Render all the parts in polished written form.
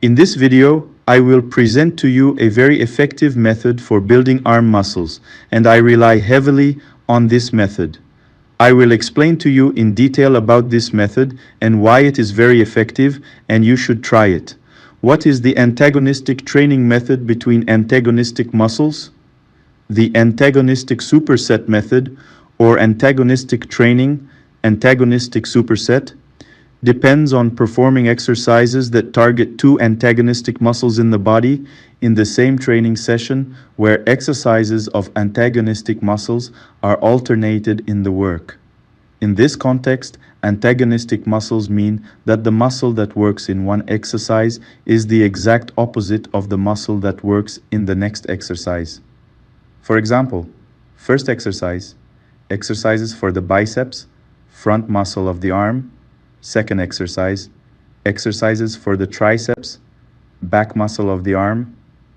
In this video, I will present to you a very effective method for building arm muscles, and I rely heavily on this method. I will explain to you in detail about this method and why it is very effective and you should try it. What is the antagonistic training method between antagonistic muscles? The antagonistic superset method or antagonistic training, antagonistic superset, depends on performing exercises that target two antagonistic muscles in the body in the same training session where exercises of antagonistic muscles are alternated in the work. In this context, antagonistic muscles mean that the muscle that works in one exercise is the exact opposite of the muscle that works in the next exercise. For example, first exercise, exercises for the biceps, front muscle of the arm. Second exercise, exercises for the triceps, back muscle of the arm.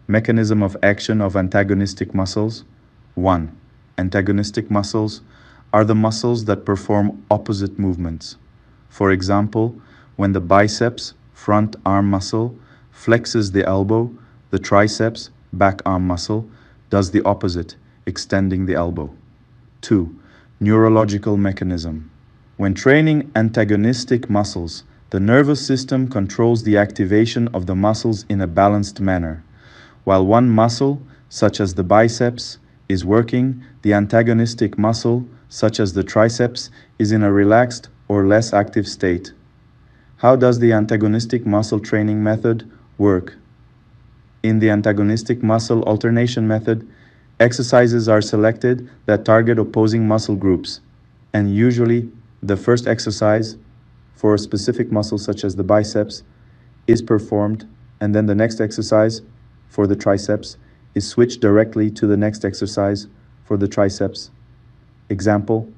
Mechanism of action of antagonistic muscles. 1. Antagonistic muscles are the muscles that perform opposite movements. For example, when the biceps, front arm muscle, flexes the elbow, the triceps, back arm muscle, does the opposite, extending the elbow. 2. Neurological mechanism. When training antagonistic muscles, the nervous system controls the activation of the muscles in a balanced manner. While one muscle, such as the biceps, is working, the antagonistic muscle, such as the triceps, is in a relaxed or less active state. How does the antagonistic muscle training method work? In the antagonistic muscle alternation method, exercises are selected that target opposing muscle groups, and usually the first exercise for a specific muscle such as the biceps is performed, and then the next exercise for the triceps is switched directly to the next exercise for the triceps. Example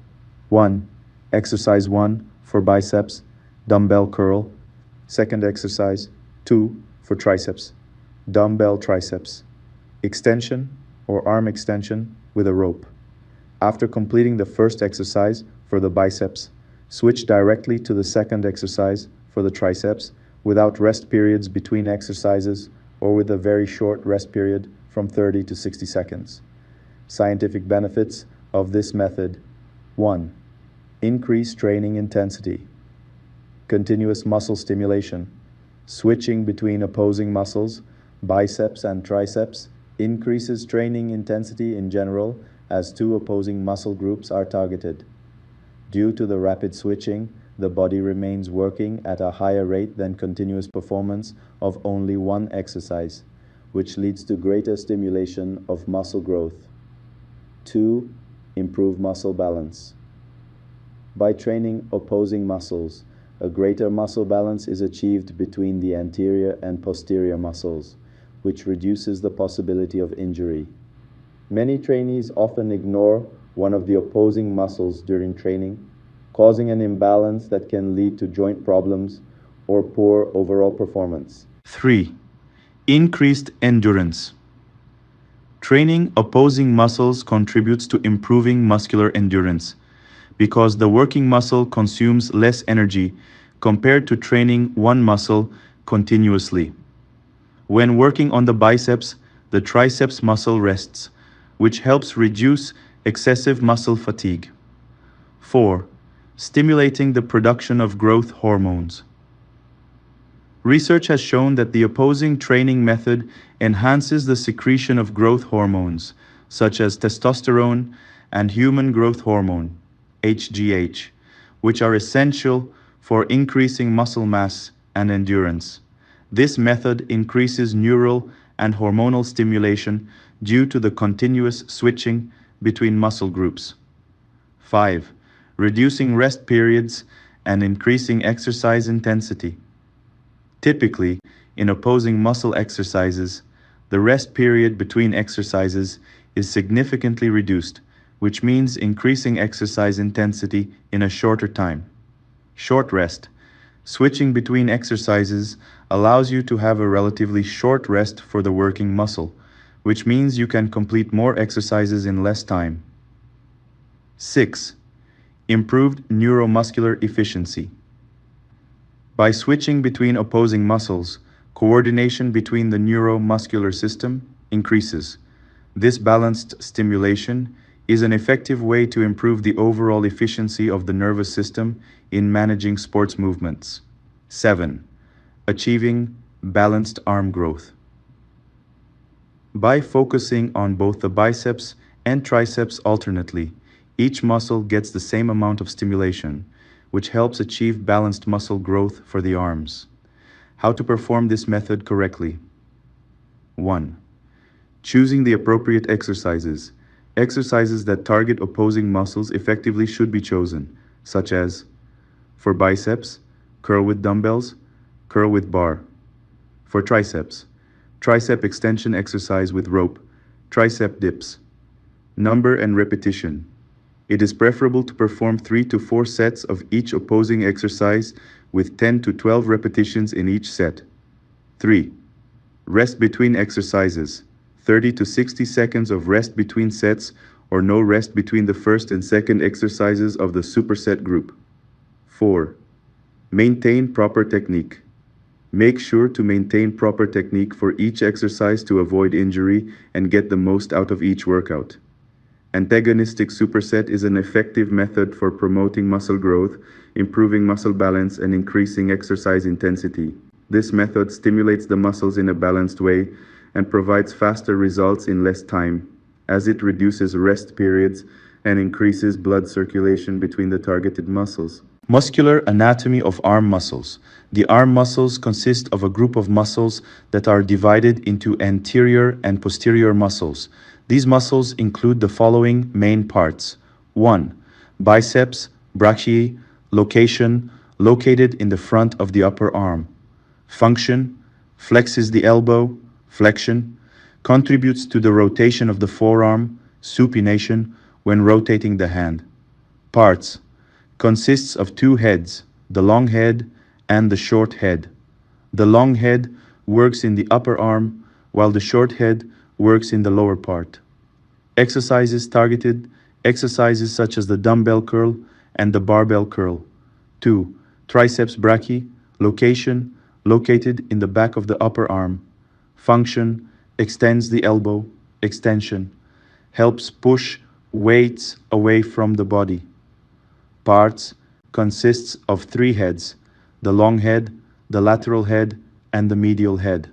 1. Exercise 1 for biceps, dumbbell curl. Second exercise 2 for triceps, dumbbell triceps. Extension or arm extension with a rope. After completing the first exercise for the biceps, switch directly to the second exercise for the triceps without rest periods between exercises or with a very short rest period from 30 to 60 seconds. Scientific benefits of this method. 1. Increase training intensity. Continuous muscle stimulation. Switching between opposing muscles, biceps and triceps, increases training intensity in general as two opposing muscle groups are targeted. Due to the rapid switching, the body remains working at a higher rate than continuous performance of only one exercise, which leads to greater stimulation of muscle growth. 2. Improve muscle balance. By training opposing muscles, a greater muscle balance is achieved between the anterior and posterior muscles, which reduces the possibility of injury. Many trainees often ignore one of the opposing muscles during training, causing an imbalance that can lead to joint problems or poor overall performance. 3. Increased endurance. Training opposing muscles contributes to improving muscular endurance because the working muscle consumes less energy compared to training one muscle continuously. When working on the biceps, the triceps muscle rests, which helps reduce excessive muscle fatigue. 4. Stimulating the production of growth hormones. Research has shown that the opposing training method enhances the secretion of growth hormones, such as testosterone and human growth hormone, HGH, which are essential for increasing muscle mass and endurance. This method increases neural and hormonal stimulation due to the continuous switching between muscle groups. 5. Reducing rest periods and increasing exercise intensity. Typically, in opposing muscle exercises, the rest period between exercises is significantly reduced, which means increasing exercise intensity in a shorter time. Short rest. Switching between exercises allows you to have a relatively short rest for the working muscle, which means you can complete more exercises in less time. 6. Improved neuromuscular efficiency. By switching between opposing muscles, Coordination between the neuromuscular system increases. This balanced stimulation is an effective way to improve the overall efficiency of the nervous system in managing sports movements. 7. Achieving balanced arm growth. By focusing on both the biceps and triceps alternately, each muscle gets the same amount of stimulation, which helps achieve balanced muscle growth for the arms. How to perform this method correctly. 1. Choosing the appropriate exercises. Exercises that target opposing muscles effectively should be chosen, such as, for biceps, curl with dumbbells, curl with bar. For triceps, tricep extension exercise with rope, tricep dips. Number and repetition. It is preferable to perform 3 to 4 sets of each opposing exercise with 10 to 12 repetitions in each set. 3. Rest between exercises. 30 to 60 seconds of rest between sets or no rest between the first and second exercises of the superset group. 4. Maintain proper technique. Make sure to maintain proper technique for each exercise to avoid injury and get the most out of each workout. Antagonistic superset is an effective method for promoting muscle growth, improving muscle balance, and increasing exercise intensity. This method stimulates the muscles in a balanced way and provides faster results in less time, as it reduces rest periods and increases blood circulation between the targeted muscles. Muscular anatomy of arm muscles. The arm muscles consist of a group of muscles that are divided into anterior and posterior muscles. These muscles include the following main parts. 1. Biceps, brachii, location, located in the front of the upper arm. Function, flexes the elbow, flexion, contributes to the rotation of the forearm, supination, when rotating the hand. Parts, consists of 2 heads, the long head and the short head. The long head works in the upper arm, while the short head works in the lower part. Exercises targeted, exercises such as the dumbbell curl and the barbell curl. 2. Triceps brachii, location, located in the back of the upper arm. Function, extends the elbow, extension, helps push weights away from the body. Parts, consists of 3 heads, the long head, the lateral head, and the medial head.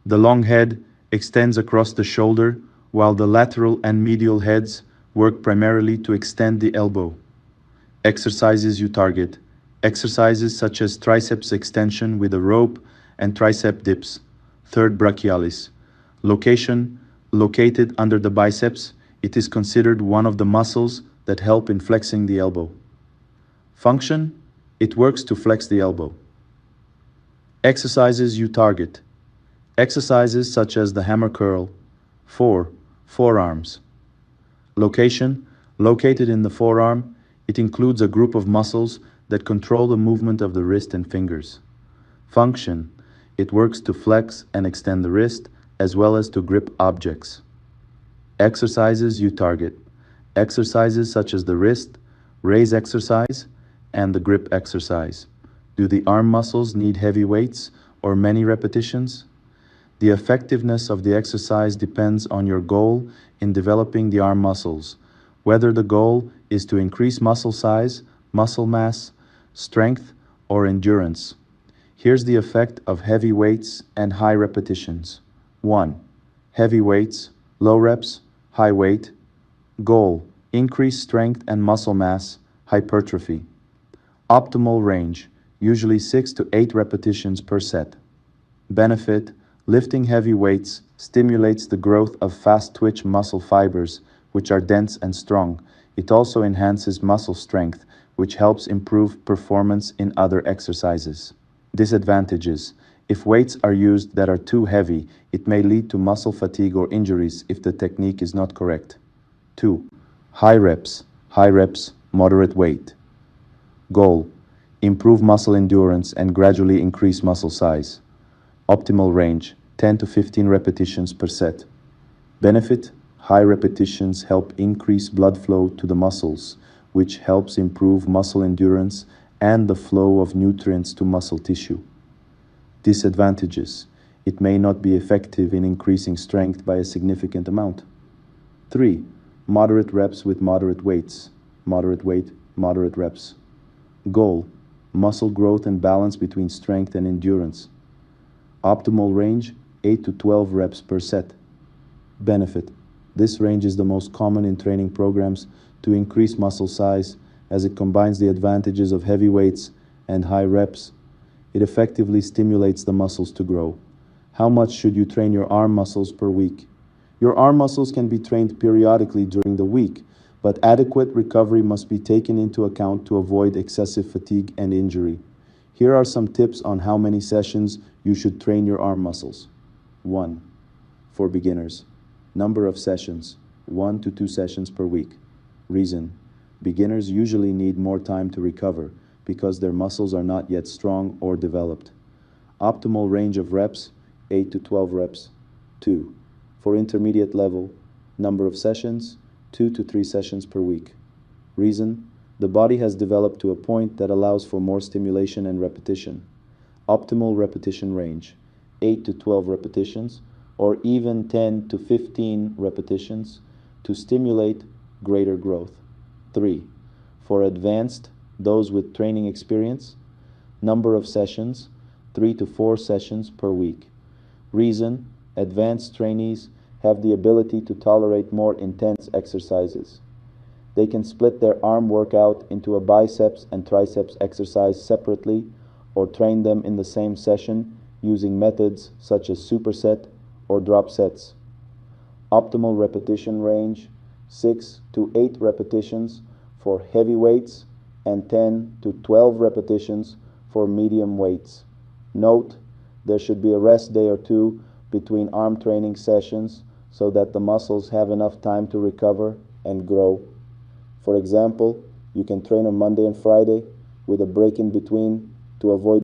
The long head extends across the shoulder, while the lateral and medial heads work primarily to extend the elbow. Exercises you target. Exercises such as triceps extension with a rope and tricep dips. 3rd brachialis. Location, located under the biceps, it is considered one of the muscles that help in flexing the elbow. Function, it works to flex the elbow. Exercises you target. Exercises such as the hammer curl. 4. Forearms. Location, located in the forearm, it includes a group of muscles that control the movement of the wrist and fingers. Function, it works to flex and extend the wrist as well as to grip objects. Exercises you target. Exercises such as the wrist, raise exercise, and the grip exercise. Do the arm muscles need heavy weights or many repetitions? The effectiveness of the exercise depends on your goal in developing the arm muscles, whether the goal is to increase muscle size, muscle mass, strength, or endurance. Here's the effect of heavy weights and high repetitions. 1. Heavy weights, low reps, high weight. Goal, increase strength and muscle mass, hypertrophy. Optimal range, usually 6 to 8 repetitions per set. Benefit, lifting heavy weights stimulates the growth of fast-twitch muscle fibers, which are dense and strong. It also enhances muscle strength, which helps improve performance in other exercises. Disadvantages. If weights are used that are too heavy, it may lead to muscle fatigue or injuries if the technique is not correct. 2. High reps, moderate weight. Goal, improve muscle endurance and gradually increase muscle size. Optimal range, 10 to 15 repetitions per set. Benefit, high repetitions help increase blood flow to the muscles, which helps improve muscle endurance and the flow of nutrients to muscle tissue. Disadvantages. It may not be effective in increasing strength by a significant amount. 3. Moderate reps with moderate weights. Moderate weight, moderate reps. Goal. Muscle growth and balance between strength and endurance. Optimal range, 8 to 12 reps per set. Benefit. This range is the most common in training programs to increase muscle size as it combines the advantages of heavy weights and high reps. It effectively stimulates the muscles to grow. How much should you train your arm muscles per week? Your arm muscles can be trained periodically during the week, but adequate recovery must be taken into account to avoid excessive fatigue and injury. Here are some tips on how many sessions you should train your arm muscles. 1. For beginners. Number of sessions, 1 to 2 sessions per week. Reason. Beginners usually need more time to recover because their muscles are not yet strong or developed. Optimal range of reps, 8 to 12 reps. 2. For intermediate level, number of sessions, 2 to 3 sessions per week. Reason. The body has developed to a point that allows for more stimulation and repetition. Optimal repetition range, 8 to 12 repetitions, or even 10 to 15 repetitions to stimulate greater growth. 3. For advanced, those with training experience, number of sessions, 3 to 4 sessions per week. Reason, advanced trainees have the ability to tolerate more intense exercises. They can split their arm workout into a biceps and triceps exercise separately or train them in the same session using methods such as superset or drop sets. Optimal repetition range, 6 to 8 repetitions for heavy weights and 10 to 12 repetitions for medium weights. Note, there should be a rest day or two between arm training sessions so that the muscles have enough time to recover and grow. For example, you can train on Monday and Friday with a break in between to avoid